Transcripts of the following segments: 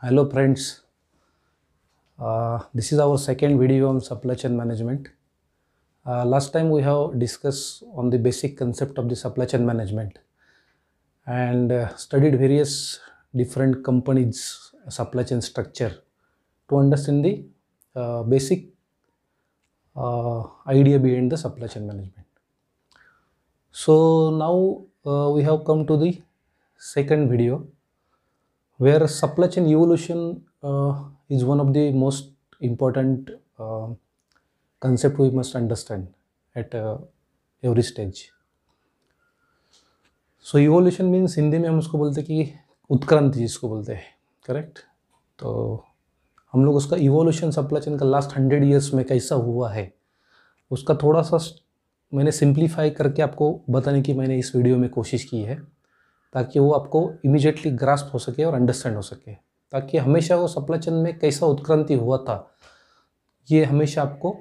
Hello friends, this is our second video on supply chain management. Last time we have discussed on the basic concept of the supply chain management and studied various different companies' supply chain structure to understand the basic idea behind the supply chain management. So now we have come to the second video where supply chain evolution is one of the most important concept we must understand at every stage. So evolution means Hindi में हम उसको बोलते हैं कि उत्क्रांति जिसको बोलते हैं, correct. तो हम लोग उसका इवोल्यूशन सप्लाई चेन का लास्ट 100 ईयर्स में कैसा हुआ है उसका थोड़ा सा मैंने सिंप्लीफाई करके आपको बताने की मैंने इस वीडियो में कोशिश की है ताकि वो आपको इमीडिएटली ग्रास्प हो सके और अंडरस्टैंड हो सके, ताकि हमेशा वो सप्लाई चेन में कैसा उत्क्रांति हुआ था ये हमेशा आपको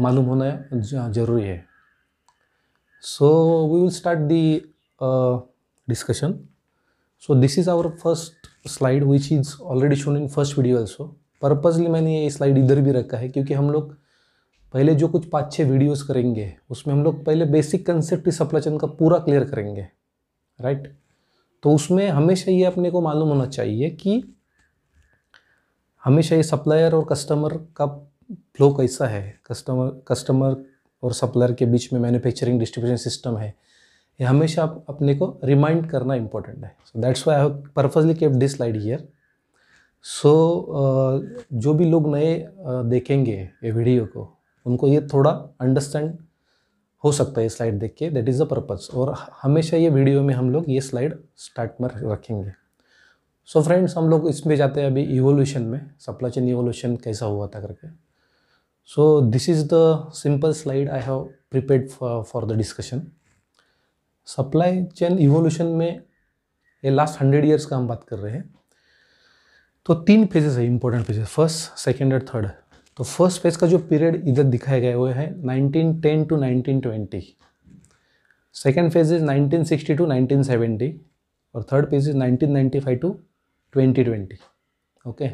मालूम होना ज़रूरी है. So we will start the discussion. So this is our first slide which is already shown in first video also. Purposely मैंने ये स्लाइड इधर भी रखा है क्योंकि हम लोग पहले जो कुछ 5-6 वीडियोस करेंगे उसमें हम लोग पहले बेसिक कंसेप्ट इस सप्लाई चेन का पूरा क्लियर करेंगे, राइट. तो उसमें हमेशा ये अपने को मालूम होना चाहिए कि हमेशा ये सप्लायर और कस्टमर का फ्लो कैसा है, कस्टमर और सप्लायर के बीच में मैन्युफैक्चरिंग डिस्ट्रीब्यूशन सिस्टम है, ये हमेशा अपने को रिमाइंड करना इम्पोर्टेंट है. So that's why I have purposely kept this slide here. So जो भी लोग नए देखेंगे ये वीडियो को उनको ये थोड़ा अंडरस्टैंड हो सकता है ये स्लाइड देख के, दैट इज़ द पर्पस. और हमेशा ये वीडियो में हम लोग ये स्लाइड स्टार्ट में रखेंगे. सो फ्रेंड्स, हम लोग इसमें जाते हैं अभी इवोल्यूशन में, सप्लाई चेन इवोल्यूशन कैसा हुआ था करके. So this is the simple slide I have prepared for the discussion. Supply chain evolution में ये लास्ट 100 ईयर्स का हम बात कर रहे हैं. तो 3 फेजेस है, इंपॉर्टेंट फेजेस, फर्स्ट, सेकेंड और थर्ड. तो फर्स्ट फेज का जो पीरियड इधर दिखाया गया है वो है 1910 to 1920. Second phase is 1960 to 1970 और third phase is 1995 to 2020. Okay.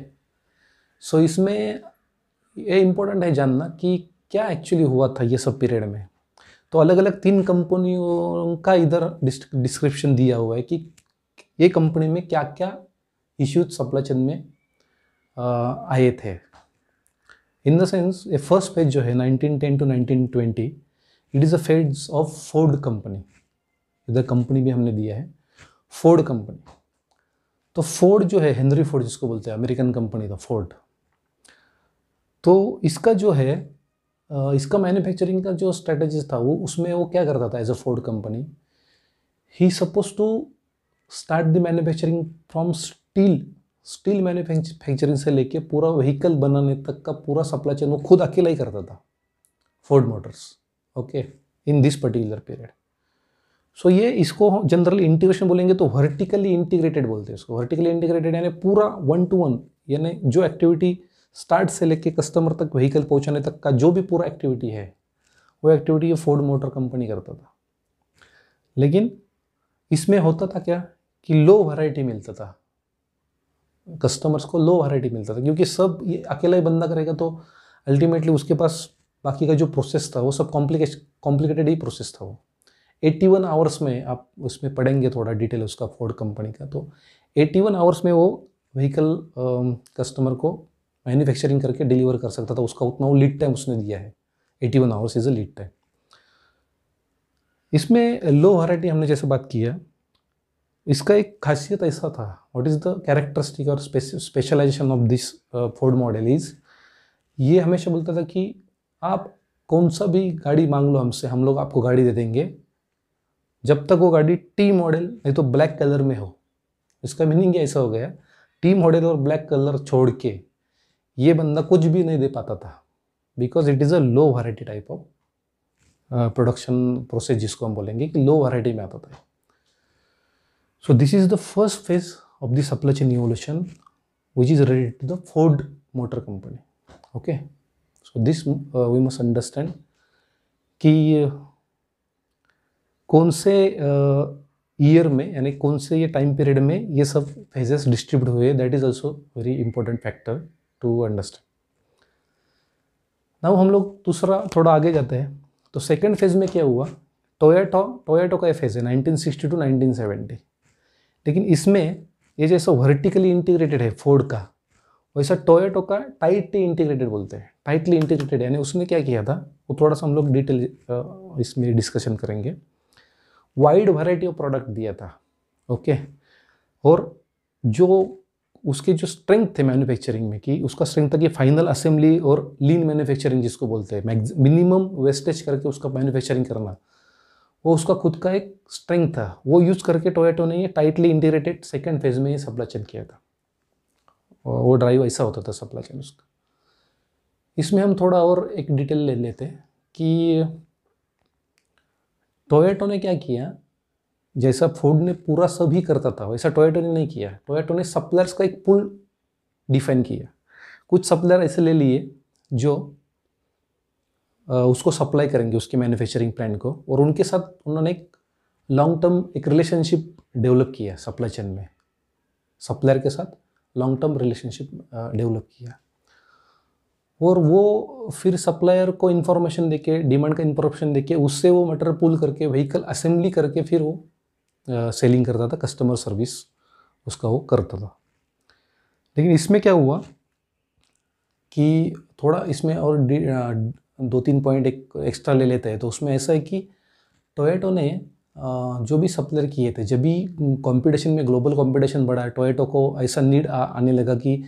So इसमें ये इम्पोर्टेंट है जानना कि क्या एक्चुअली हुआ था ये सब पीरियड में. तो अलग अलग 3 कंपनियों का इधर डिस्क्रिप्शन दिया हुआ है कि ये कंपनी में क्या क्या इश्यूज सप्लाई चेन में आए थे. इन द सेंस ये फर्स्ट फेज जो है 1910 to 1920, it is a phase of Ford company. इधर कंपनी भी हमने दिया है, फोर्ड कंपनी. तो फोर्ड जो है, हेनरी फोर्ड जिसको बोलते हैं, अमेरिकन कंपनी था फोर्ड. तो इसका जो है इसका मैन्युफैक्चरिंग का जो स्ट्रेटजीज था वो उसमें वो क्या करता था as a Ford company, he suppose to start the manufacturing from steel manufacturing से लेके पूरा व्हीकल बनाने तक का पूरा सप्लाई चेन वो खुद अकेला ही करता था, Ford Motors. Okay, in this particular period. So ये इसको जनरली इंटीग्रेशन बोलेंगे तो वर्टिकली इंटीग्रेटेड बोलते हैं इसको. वर्टिकली इंटीग्रेटेड यानी पूरा 1 to 1, यानी जो एक्टिविटी स्टार्ट से लेके कस्टमर तक व्हीकल पहुंचाने तक का जो भी पूरा एक्टिविटी है वो एक्टिविटी ये फोर्ड मोटर कंपनी करता था. लेकिन इसमें होता था क्या कि लो वैरायटी मिलता था कस्टमर्स को, लो वैरायटी मिलता था क्योंकि सब ये अकेला ही बंदा करेगा तो अल्टीमेटली उसके पास बाकी का जो प्रोसेस था वो सब कॉम्प्लिकेटेड ही प्रोसेस था. वो 81 आवर्स में, आप उसमें पढ़ेंगे थोड़ा डिटेल उसका फोर्ड कंपनी का, तो 81 आवर्स में वो व्हीकल कस्टमर को मैन्युफैक्चरिंग करके डिलीवर कर सकता था. उसका उतना वो लीड टाइम उसने दिया है, 81 hours is a lead time. इसमें लो वैरायटी हमने जैसे बात किया, इसका एक खासियत ऐसा था, व्हाट इज़ द कैरेक्टरिस्टिक और specialisation of this Ford model is, ये हमेशा बोलता था कि आप कौन सा भी गाड़ी मांग लो हमसे, हम लोग आपको गाड़ी दे देंगे जब तक वो गाड़ी टी मॉडल नहीं तो ब्लैक कलर में हो. इसका मीनिंग ऐसा हो गया, टी मॉडल और ब्लैक कलर छोड़ के ये बंदा कुछ भी नहीं दे पाता था, because it is a low variety type of production process जिसको हम बोलेंगे कि लो वैरायटी में आता था. So this is the first phase of the supply chain evolution which is related to the Ford motor company. Okay. So this we must understand कि कौन से ईयर में, यानी कौन से ये टाइम पीरियड में ये सब फेजेस डिस्ट्रीब्यूट हुए, that is also very important factor to understand. Now हम लोग दूसरा थोड़ा आगे जाते हैं। तो सेकेंड फेज में क्या हुआ, टोयोटो का फेज है 1960 टू 1970। लेकिन इसमें ये जैसा वर्टिकली इंटीग्रेटेड है फोर्ड का, वैसा टोयोटो का टाइटली इंटीग्रेटेड बोलते हैं। टाइटली इंटीग्रेटेड यानी उसने क्या किया था, वो थोड़ा सा हम लोग डिटेल इसमें डिस्कशन करेंगे। वाइड वैरायटी ऑफ प्रोडक्ट दिया था, ओके। और जो उसके जो स्ट्रेंथ थे मैन्युफैक्चरिंग में, कि उसका स्ट्रेंथ था कि फाइनल असेंबली और लीन मैन्युफैक्चरिंग जिसको बोलते हैं, मिनिमम वेस्टेज करके उसका मैन्युफैक्चरिंग करना, वो उसका खुद का एक स्ट्रेंथ था। वो यूज करके टोयोटो ने ये टाइटली इंटीग्रेटेड सेकेंड फेज में ये सप्लाई चेन किया था। वो ड्राइव ऐसा होता था सप्लाई चेन उसका। इसमें हम थोड़ा और एक डिटेल ले लेते हैं कि टोयोटो ने क्या किया। जैसा फोर्ड ने पूरा सभी करता था वैसा टोयोटो ने नहीं किया। टोयोटो ने सप्लायर्स का एक पूल डिफाइन किया। कुछ सप्लायर ऐसे ले लिए जो उसको सप्लाई करेंगे उसके मैन्युफैक्चरिंग प्लांट को, और उनके साथ उन्होंने एक लॉन्ग टर्म एक रिलेशनशिप डेवलप किया सप्लाई चेन में। सप्लायर के साथ लॉन्ग टर्म रिलेशनशिप डेवलप किया, और वो फिर सप्लायर को इन्फॉर्मेशन देके, डिमांड का इन्फॉर्मेशन देके, उससे वो मटेरियल पुल करके व्हीकल असेंबली करके फिर वो सेलिंग करता था, कस्टमर सर्विस उसका वो करता था। लेकिन इसमें क्या हुआ कि थोड़ा इसमें और 2-3 पॉइंट एक एक्स्ट्रा ले लेते हैं। तो उसमें ऐसा है कि टोयोटो ने जो भी सप्लायर किए थे, जब भी कंपटीशन में ग्लोबल कंपटीशन बढ़ा, टोयोटो को ऐसा नीड आने लगा कि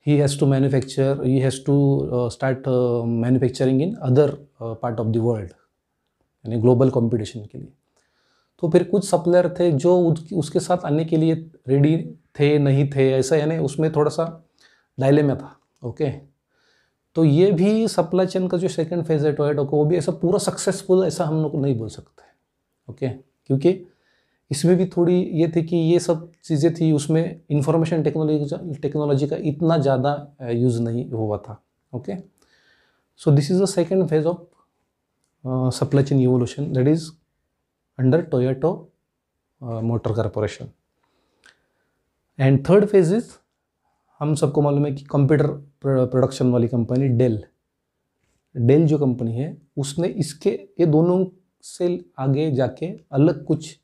he has to manufacture, he has to start manufacturing in other part of the world, यानी ग्लोबल कंपटीशन के लिए। तो फिर कुछ सप्लायर थे जो उसके साथ आने के लिए रेडी थे, नहीं थे, ऐसा यानी उसमें थोड़ा सा डायलेमा था, ओके। तो ये भी सप्लाई चेन का जो सेकंड फेज है टोयोटो को, वो भी ऐसा पूरा सक्सेसफुल ऐसा हम लोग नहीं बोल सकते, ओके। क्योंकि इसमें भी थोड़ी ये थी कि ये सब चीज़ें थी, उसमें इंफॉर्मेशन टेक्नोलॉजी का इतना ज़्यादा यूज़ नहीं हुआ था, okay. So this is the second phase of supply chain evolution, that is under Toyota motor corporation. And third phase is, हम सबको मालूम है कि कंप्यूटर प्रोडक्शन वाली कंपनी डेल जो कंपनी है, उसने इसके ये दोनों से आगे जाके अलग कुछ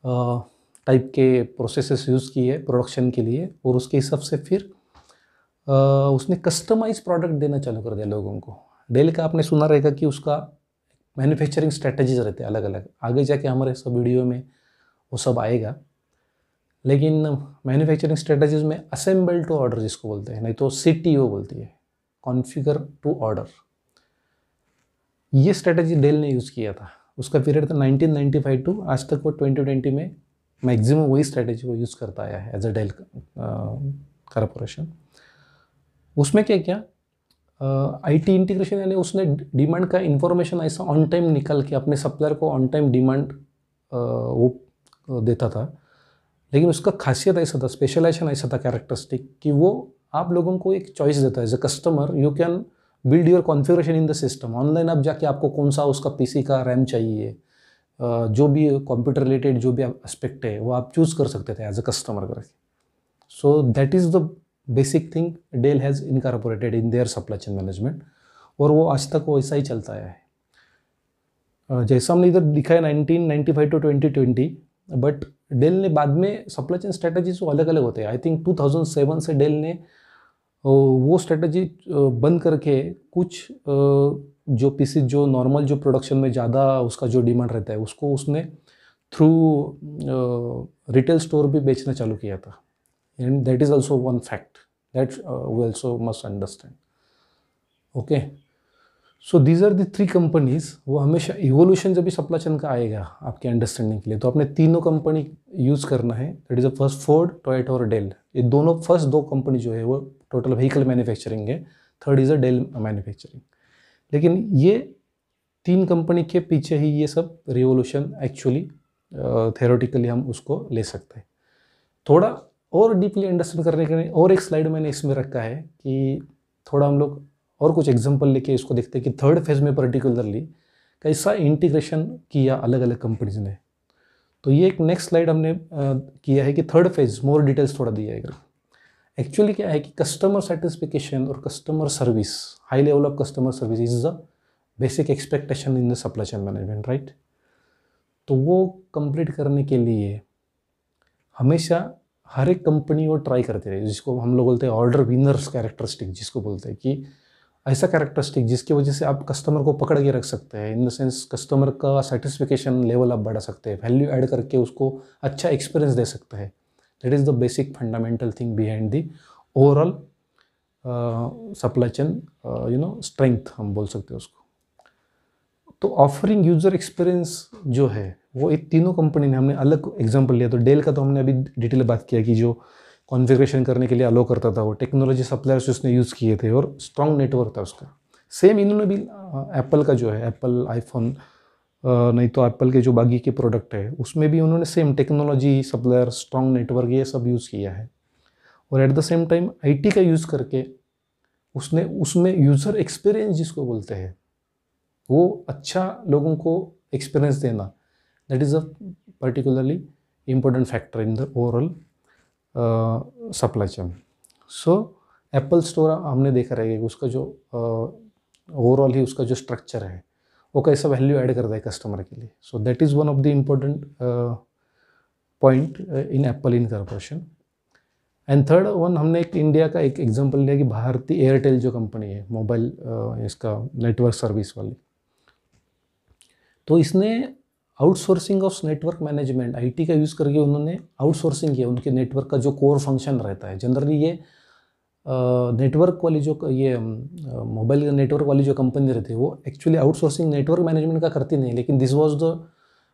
टाइप के प्रोसेसेस यूज़ किए प्रोडक्शन के लिए, और उसके हिसाब से फिर उसने कस्टमाइज प्रोडक्ट देना चालू कर दिया लोगों को। डेल का आपने सुना रहेगा कि उसका मैन्युफैक्चरिंग स्ट्रेटजीज रहते हैं अलग अलग, आगे जाके हमारे सब वीडियो में वो सब आएगा। लेकिन मैन्युफैक्चरिंग स्ट्रेटजीज में असेंबल टू ऑर्डर जिसको बोलते हैं, नहीं तो CTO बोलती है, कॉन्फ़िगर टू ऑर्डर, ये स्ट्रेटजी डेल ने यूज़ किया था। उसका पीरियड था 1995 टू आज तक, वो 2020 में मैक्सिमम वही स्ट्रेटजी को यूज़ करता आया है एज अ डेल कॉर्पोरेशन। उसमें क्या किया, IT इंटीग्रेशन, यानी उसने डिमांड का इंफॉर्मेशन ऐसा ऑन टाइम निकाल के अपने सप्लायर को ऑन टाइम डिमांड वो देता था। लेकिन उसका खासियत ऐसा था, स्पेशलाइजेशन ऐसा था, कैरेक्टरिस्टिक, कि वो आप लोगों को एक चॉइस देता है। As a customer you can build your configuration in the system. Online आप जाके आपको कौन सा उसका PC का रैम चाहिए, जो भी कंप्यूटर रिलेटेड जो भी एस्पेक्ट है वो आप चूज़ कर सकते थे एज अ कस्टमर करके। So that is the basic thing Dell has incorporated in their supply chain management, और वो आज तक वैसा ही चलता आया है। जैसा हमने इधर दिखा है 1995 टू 2020, बट डेल ने बाद में सप्लाई चेन स्ट्रेटजीज वो अलग अलग होते हैं। आई थिंक 2007 से डेल ने वो स्ट्रेटजी बंद करके कुछ जो PC जो नॉर्मल जो प्रोडक्शन में ज़्यादा उसका जो डिमांड रहता है उसको उसने थ्रू रिटेल स्टोर भी बेचना चालू किया था। And that is also one fact that we also must understand, okay. So these are the 3 companies. वो हमेशा इवोल्यूशन जब भी सप्लाई चेन का आएगा आपके अंडरस्टैंडिंग के लिए, तो आपने तीनों कंपनी यूज़ करना है। That is the first Ford, Toyota और डेल। ये दोनों फर्स्ट 2 कंपनी जो है वो टोटल व्हीकल मैन्युफैक्चरिंग है, third is a Dell manufacturing. लेकिन ये 3 कंपनी के पीछे ही ये सब रिवोल्यूशन एक्चुअली थ्योरेटिकली हम उसको ले सकते हैं। थोड़ा और डीपली अंडरस्टैंड करने के लिए और एक स्लाइड मैंने इसमें रखा है कि थोड़ा हम लोग और कुछ एग्जांपल लेके इसको देखते हैं कि थर्ड फेज में पर्टिकुलरली कैसा इंटीग्रेशन किया अलग अलग कंपनीज ने। तो ये एक नेक्स्ट स्लाइड हमने किया है कि थर्ड फेज मोर डिटेल्स थोड़ा दिया है। एक्चुअली क्या है कि कस्टमर सेटिस्फिकेशन और customer service, high level of customer service is the basic expectation in the supply chain management, right. तो वो कंप्लीट करने के लिए हमेशा हर एक कंपनी वो ट्राई करती रही, जिसको हम लोग बोलते हैं ऑर्डर विनर्स कैरेक्टरिस्टिक, जिसको बोलते हैं कि ऐसा कैरेक्टरिस्टिक जिसकी वजह से आप कस्टमर को पकड़ के रख सकते हैं, इन द सेंस कस्टमर का सेटिस्फिकेशन लेवल आप बढ़ा सकते हैं, वैल्यू ऐड करके उसको अच्छा एक्सपीरियंस दे सकते हैं। That is the basic fundamental thing behind the overall supply chain strength हम बोल सकते हैं उसको। तो ऑफरिंग यूज़र एक्सपीरियंस जो है वो एक तीनों कंपनी ने, हमने अलग एग्जांपल लिया तो डेल का तो हमने अभी डिटेल बात किया कि जो कॉन्फ़िगरेशन करने के लिए अलो करता था, वो टेक्नोलॉजी सप्लायर्स उसने यूज़ किए थे और स्ट्रॉन्ग नेटवर्क था उसका। सेम इन्होंने भी एप्पल का जो है, एप्पल आईफोन नहीं तो एप्पल के जो बाकी के प्रोडक्ट है उसमें भी उन्होंने same technology supplier, strong network, ये सब यूज़ किया है। और at the same time IT का यूज़ करके उसने उसमें यूज़र एक्सपीरियंस जिसको बोलते हैं, वो अच्छा लोगों को एक्सपीरियंस देना, that is a particularly important factor in the overall supply chain. So Apple store हमने देखा रहेगा कि उसका जो ओवरऑल ही उसका जो स्ट्रक्चर है वो कैसा वैल्यू ऐड करता है कस्टमर के लिए। सो that is one of the important point in Apple incorporation. And third one, हमने एक इंडिया का एक एग्जांपल लिया कि भारती एयरटेल जो कंपनी है मोबाइल इसका नेटवर्क सर्विस वाली, तो इसने outsourcing of network management IT का यूज़ करके उन्होंने आउटसोर्सिंग किया उनके नेटवर्क का जो कोर फंक्शन रहता है। जनरली ये नेटवर्क वाली जो ये मोबाइल नेटवर्क वाली जो कंपनी रहती है वो एक्चुअली आउटसोर्सिंग नेटवर्क मैनेजमेंट का करती नहीं, लेकिन this was the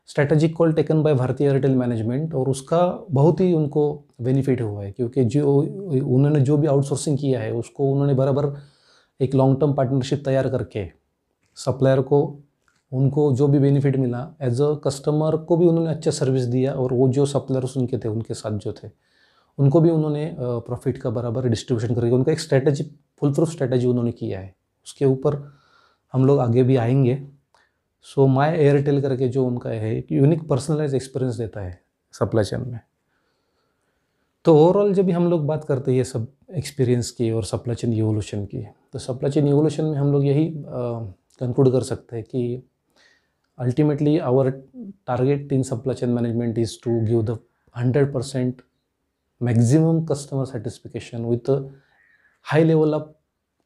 strategic call taken by Bharti Airtel management, और उसका बहुत ही उनको बेनिफिट हुआ है क्योंकि जो उन्होंने जो भी आउटसोर्सिंग किया है उसको उन्होंने बराबर एक लॉन्ग टर्म पार्टनरशिप तैयार करके सप्लायर को उनको जो भी बेनिफिट मिला, एज अ कस्टमर को भी उन्होंने अच्छा सर्विस दिया, और वो जो सप्लायर्स उनके थे उनके साथ जो थे उनको भी उन्होंने प्रॉफिट का बराबर डिस्ट्रीब्यूशन करके उनका एक स्ट्रैटेजी, फुल प्रूफ स्ट्रैटेजी उन्होंने किया है। उसके ऊपर हम लोग आगे भी आएंगे। सो माय एयरटेल करके जो उनका है एक यूनिक पर्सनलाइज एक्सपीरियंस देता है सप्लाई चेन में। तो ओवरऑल जब भी हम लोग बात करते हैं ये सब एक्सपीरियंस की और सप्लाई चेन इवोल्यूशन की, तो सप्लाई चेन इवोल्यूशन में हम लोग यही कंक्लूड कर सकते हैं कि ultimately our target in supply chain management is to give the 100% maximum customer satisfaction with a high level of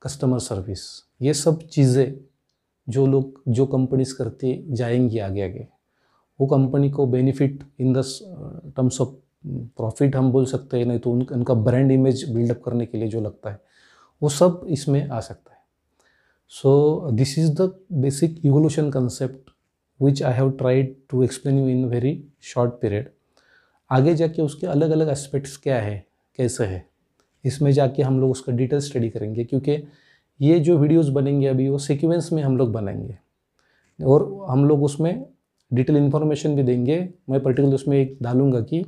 customer service। ये सब चीज़ें जो लोग जो कंपनीज करती जाएंगी आगे आगे, वो कंपनी को benefit in the terms of profit हम बोल सकते हैं, नहीं तो उनका ब्रांड इमेज बिल्डअप करने के लिए जो लगता है वो सब इसमें आ सकता है। So this is the basic evolution concept which I have tried to explain you in a very short period। आगे जाके उसके अलग अलग एस्पेक्ट्स क्या है, कैसे है, इसमें जाके हम लोग उसका डिटेल स्टडी करेंगे, क्योंकि ये जो वीडियोस बनेंगे अभी वो सीक्वेंस में हम लोग बनाएंगे और हम लोग उसमें डिटेल इन्फॉर्मेशन भी देंगे। मैं पर्टिकुलर उसमें एक डालूंगा कि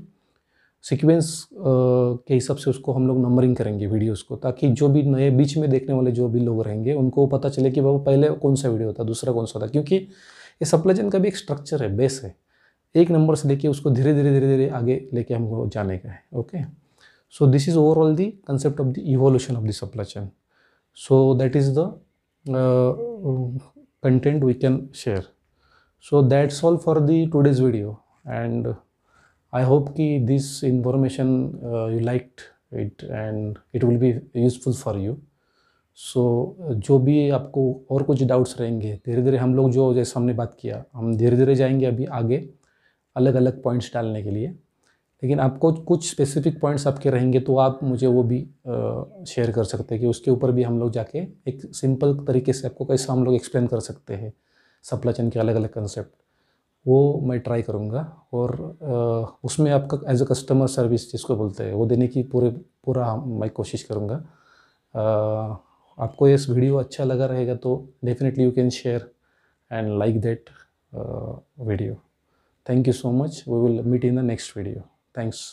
सीक्वेंस के हिसाब से उसको हम लोग नंबरिंग करेंगे वीडियोस को, ताकि जो भी नए बीच में देखने वाले जो भी लोग रहेंगे उनको पता चले कि बाबा पहले कौन सा वीडियो था, दूसरा कौन सा था, क्योंकि ये सप्लाई चेन का भी एक स्ट्रक्चर है, बेस है, एक नंबर से लेके उसको धीरे धीरे आगे लेके हमको जाने का है। Okay, so this is overall the concept of the evolution of the supply chain. So that is the content we can share. So that's all for the today's video, and I hope कि this information you liked it and it will be useful for you. So जो भी आपको और कुछ doubts रहेंगे, धीरे धीरे हम लोग जो जैसे हमने बात किया, हम धीरे धीरे जाएंगे अभी आगे अलग अलग पॉइंट्स डालने के लिए, लेकिन आपको कुछ स्पेसिफिक पॉइंट्स आपके रहेंगे तो आप मुझे वो भी शेयर कर सकते हैं कि उसके ऊपर भी हम लोग जाके एक सिंपल तरीके से आपको कैसे हम लोग एक्सप्लेन कर सकते हैं सप्लाई चेन के अलग अलग कंसेप्ट, वो मैं ट्राई करूँगा। और उसमें आपका एज अ कस्टमर सर्विस जिसको बोलते हैं वो देने की पूरा मैं कोशिश करूँगा। आपको इस वीडियो अच्छा लगा रहेगा तो definitely you can share and like that video. Thank you so much. We will meet in the next video. Thanks.